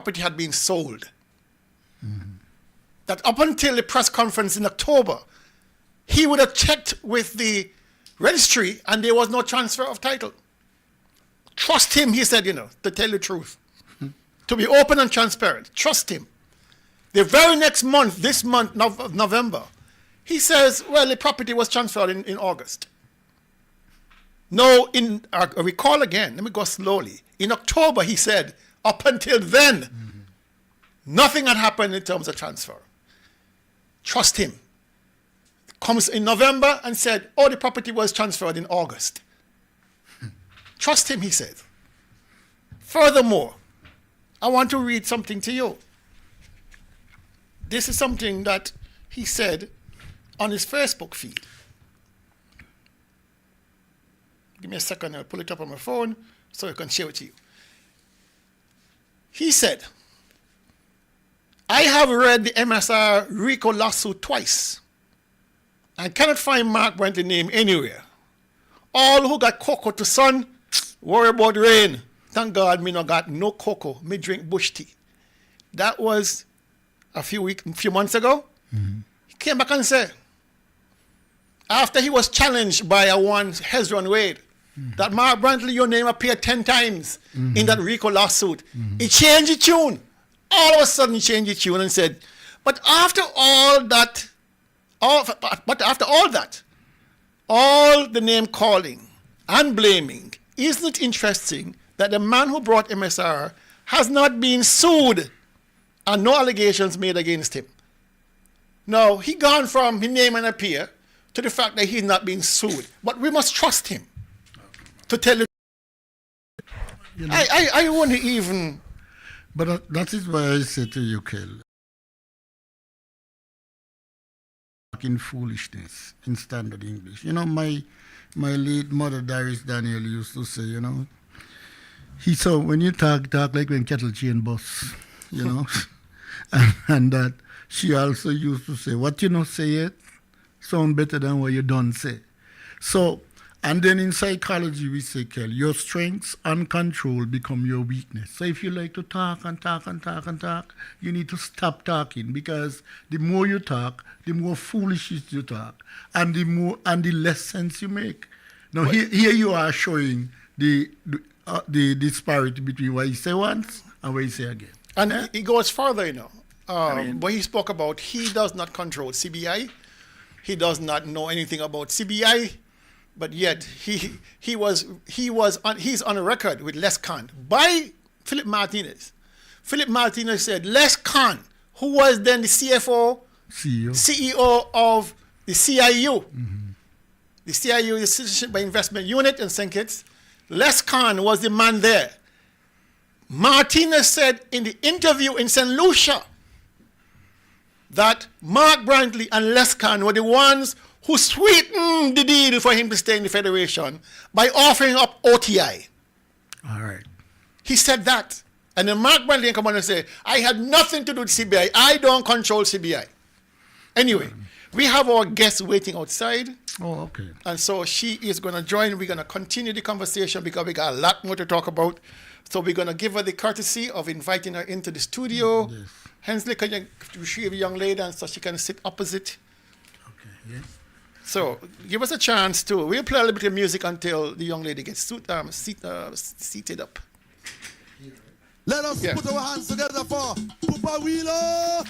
property had been sold. That up until the press conference in October, he would have checked with the registry and there was no transfer of title. Trust him, he said, to tell the truth. To be open and transparent. Trust him. The very next month, this month, November, he says, well, the property was transferred in August. No, I recall again, let me go slowly. In October, he said, up until then, nothing had happened in terms of transfer. Trust him. Comes in November and said, oh, the property was transferred in August. Trust him, he said. Furthermore, I want to read something to you. This is something that he said on his Facebook feed. Give me a second, I'll pull it up on my phone so I can share it with you. He said, I have read the MSR RICO lawsuit twice and cannot find Mark Brantley's name anywhere. All who got cocoa to sun, worry about rain. Thank God me no got no cocoa, me drink bush tea. That was a few months ago. He came back and said, after he was challenged by a one Hezron Wade, that Mark Brantley, your name appeared 10 times in that RICO lawsuit. He changed the tune. All of a sudden he changed the tune and said, but after all that, all the name calling and blaming, isn't it interesting that the man who brought MSR has not been sued and no allegations made against him? Now, he gone from his name and appear to the fact that he's not being sued. But we must trust him to tell the truth. I wouldn't even... But that is why I say to you, Kel, in foolishness, in standard English. My late mother, Doris Daniel, used to say, he saw when you talk like when cattle chain bus, and that she also used to say, what you not say it sound better than what you don't say. So, and then in psychology we say, Kel, your strengths and control become your weakness. So if you like to talk and talk and talk and talk, you need to stop talking, because the more you talk, the more foolish you talk, and the less sense you make. Now here you are showing the disparity between what you say once and what you say again. And he goes further, when he spoke about he does not control CBI, he does not know anything about CBI, but yet he's on a record with Les Khan by Philip Martinez. Philip Martinez said Les Khan, who was then the CEO of the CIU, the CIU, the Citizenship by Investment Unit in St. Kitts, Les Khan was the man there. Martinez said in the interview in St. Lucia that Mark Brantley and Les Khan were the ones who sweetened the deal for him to stay in the Federation by offering up OTI. All right. He said that. And then Mark Brantley come on and say, I had nothing to do with CBI. I don't control CBI. Anyway, we have our guest waiting outside. Oh, okay. And so she is going to join. We're going to continue the conversation because we got a lot more to talk about. So we're going to give her the courtesy of inviting her into the studio. Yes. Hensley, can you retrieve a young lady and so she can sit opposite? Okay, yes. So give us a chance to, we'll play a little bit of music until the young lady gets seated up. Let us put our hands together for Pupa Wheeler.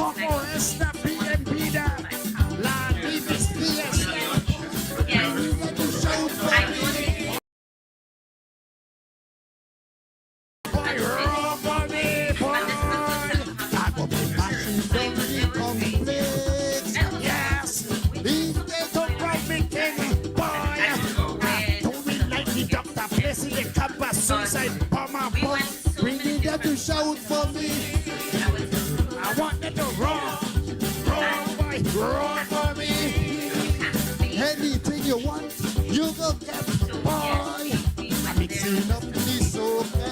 como esta bien vida, la vida es fiesta. Boy, rubber me, boy. I go be mashing down the complex. Yes, if they don't run me king, boy. I don't be like the doctor placing the campus suicide bomber, boy. We need them to shout for me. I want them to run, boy, run for me. Anything you want, you go get, boy. Mixing up the soca,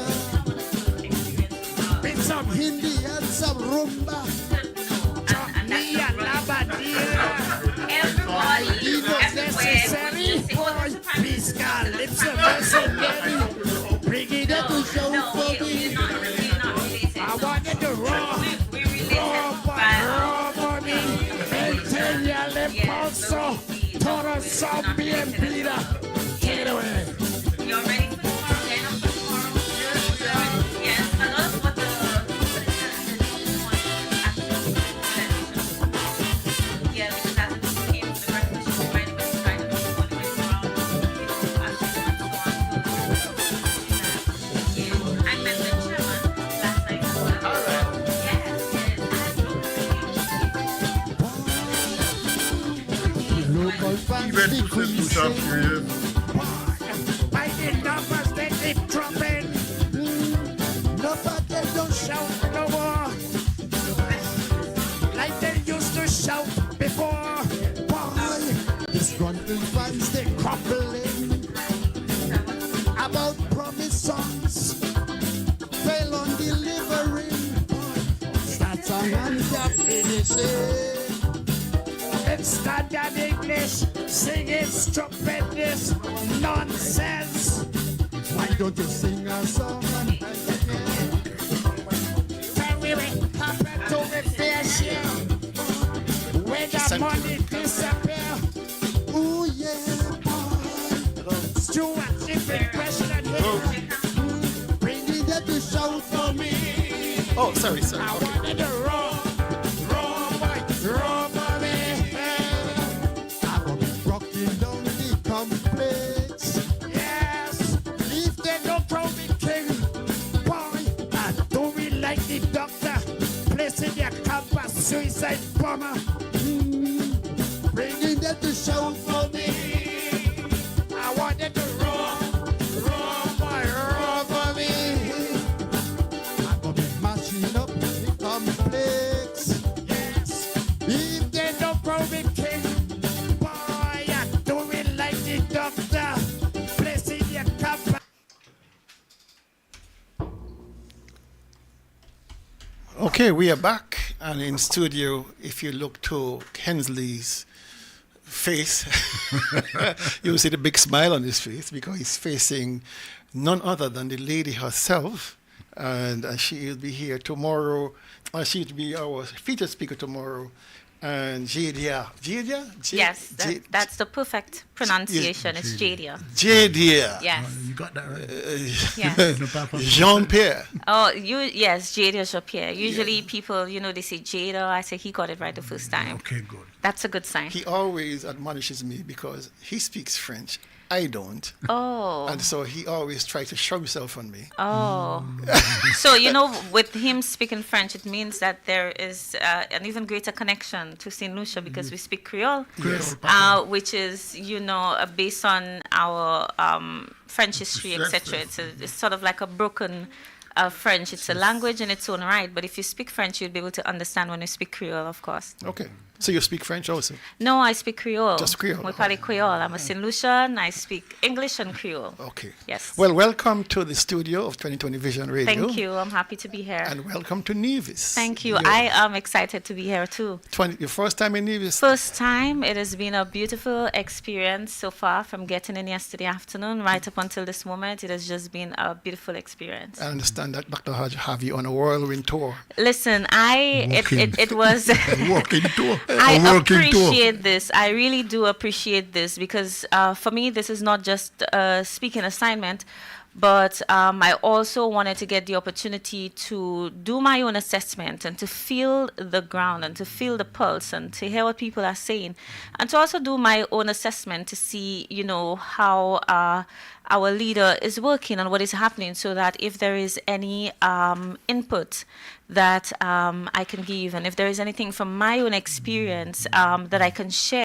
With some Hindi and some rumba. me and Labadia. Everybody, It's necessary, boy. Please, God, lips are mercenary. Bring it up to show no, for we're me. not related. I want them to run, We're related run for me. Enseña le paso, todo son bien vida. Take it away. You're ready for tomorrow? Then after tomorrow? Yes, a lot of what the yeah, because as it came to the breakfast show, right, it was kind of all the way around, yeah, I met the chairman last night as well. All right. Yes, Local Even fancy to say two shop period. By the numbers they keep dropping. nobody don't shout. Shout no more. Like they used to shout before. Boy, disgruntled fans, they crumbling about promise songs. Fail on delivering. Start song and can't finish it. It's standard English, singing stupendous nonsense. Why don't you sing a song and Tell me what happened to the fair share. Where the money disappear. ooh yeah, boy. Stuart, different question here. Bringing them to shout for me. Oh, sorry. I wanted to run, boy, me. I will be rocking down the complex. Yes, if they don't throw me king, boy, I do me like the doctor, placing their campus suicide bomber. Bringing them to shout for me. I wanted to run, boy, run for me. I will be mashing up the complex. Yes, if they don't throw me king, boy, I do me like the doctor, placing their campus. Okay, we are back, and in studio, if you look to Hensley's face, you'll see the big smile on his face because he's facing none other than the lady herself, and she will be here tomorrow. She will be our featured speaker tomorrow, and Jadia. Yes, that's the perfect pronunciation. It's Jadia. Jadia. Yes. You got that right. Yes. No, Papa. Jean-Pierre. Oh, yes, Jada Jean-Pierre. Usually people, they say Jada. I say he got it right the first time. Okay, good. That's a good sign. He always admonishes me because he speaks French. I don't. Oh. And so he always tries to show himself on me. Oh. So, with him speaking French, it means that there is an even greater connection to St. Lucia because we speak Creole, which is, based on our French history, etc. It's sort of like a broken French. It's a language in its own right, but if you speak French, you'll be able to understand when you speak Creole, of course. Okay. So you speak French also? No, I speak Creole. Just Creole. We parle Creole. I'm a St. Lucian. I speak English and Creole. Okay. Yes. Well, welcome to the studio of 2020 Vision Radio. Thank you. I'm happy to be here. And welcome to Nevis. Thank you. I am excited to be here too. Your first time in Nevis? First time. It has been a beautiful experience so far from getting in yesterday afternoon right up until this moment. It has just been a beautiful experience. I understand that Dr. Hodge have you on a whirlwind tour. Listen, it was Walking tour. I A working tour. appreciate this. I really do appreciate this because for me, this is not just a speaking assignment, But I also wanted to get the opportunity to do my own assessment and to feel the ground and to feel the pulse and to hear what people are saying, and to also do my own assessment to see, how our leader is working and what is happening, so that if there is any input that I can give, and if there is anything from my own experience that I can share